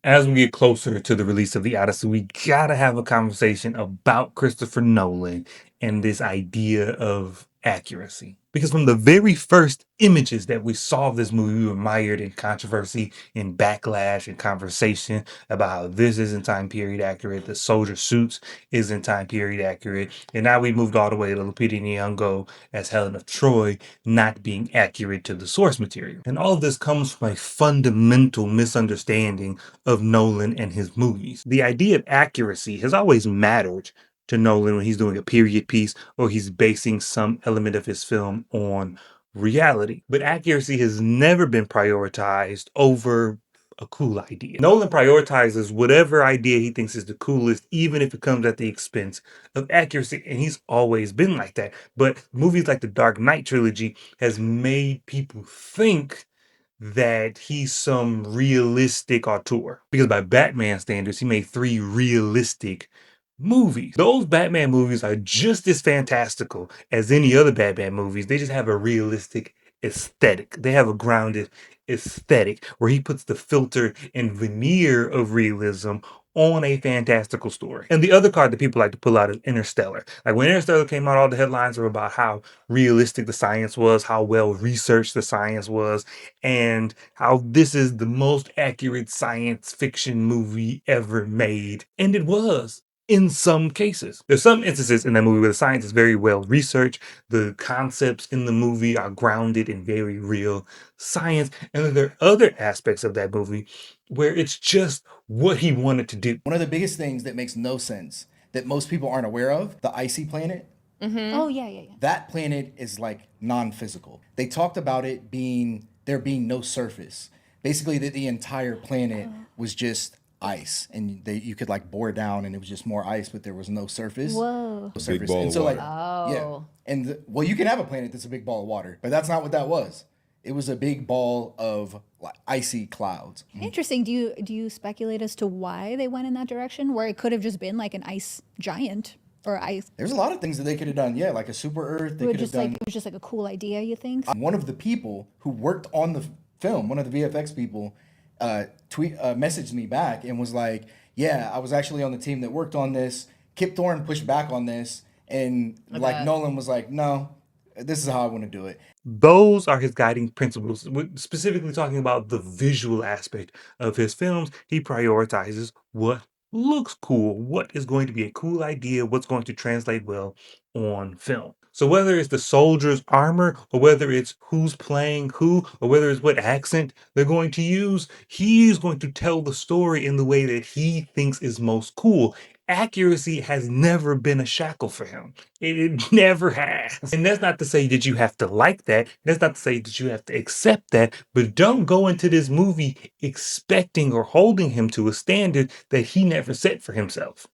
As we get closer to the release of the Odyssey, we gotta have a conversation about Christopher Nolan and this idea of accuracy. Because from the very first images that we saw of this movie, we were mired in controversy, in backlash, and conversation about how this isn't time period accurate, the soldier suits isn't time period accurate, and now we moved all the way to Lupita Nyong'o as Helen of Troy not being accurate to the source material. And all of this comes from a fundamental misunderstanding of Nolan and his movies. The idea of accuracy has always mattered to Nolan when he's doing a period piece or he's basing some element of his film on reality. But accuracy has never been prioritized over a cool idea. Nolan prioritizes whatever idea he thinks is the coolest, even if it comes at the expense of accuracy, and he's always been like that. But movies like the Dark Knight trilogy has made people think that he's some realistic auteur. Because by Batman standards, he made 3 realistic movies. Those Batman movies are just as fantastical as any other Batman movies. They just have a realistic aesthetic. They have a grounded aesthetic where he puts the filter and veneer of realism on a fantastical story. And the other card that people like to pull out is Interstellar. Like when Interstellar came out, all the headlines were about how realistic the science was, how well researched the science was, and how this is the most accurate science fiction movie ever made. And it was. In some cases, there's some instances in that movie where the science is very well researched. The concepts in the movie are grounded in very real science. And then there are other aspects of that movie where it's just what he wanted to do. One of the biggest things that makes no sense that most people aren't aware of, the icy planet, Oh, yeah. that planet is like non-physical. They talked about it being there being no surface. Basically that the entire planet was just ice and you could like bore down and it was just more ice, but there was no surface. Whoa. No Big ball and of so water. yeah. And well, you can have a planet that's a big ball of water, but that's not what that was. It was a big ball of like icy clouds. Interesting. Do you speculate as to why they went in that direction, where it could have just been like an ice giant or ice? There's a lot of things that they could have done. Yeah, like a super Earth. They It could have done. it was just like a cool idea, you think? One of the people who worked on the film, one of the VFX people, messaged me back and was like, "Yeah, I was actually on the team that worked on this. Kip Thorne pushed back on this, and like Nolan was like, no, this is how I want to do it." Those are his guiding principles. Specifically talking about the visual aspect of his films, he prioritizes what looks cool, what is going to be a cool idea, what's going to translate well on film. So whether it's the soldier's armor, or whether it's who's playing who, or whether it's what accent they're going to use, he's going to tell the story in the way that he thinks is most cool. Accuracy has never been a shackle for him. It never has. And that's not to say that you have to like that. That's not to say that you have to accept that. But don't go into this movie expecting or holding him to a standard that he never set for himself.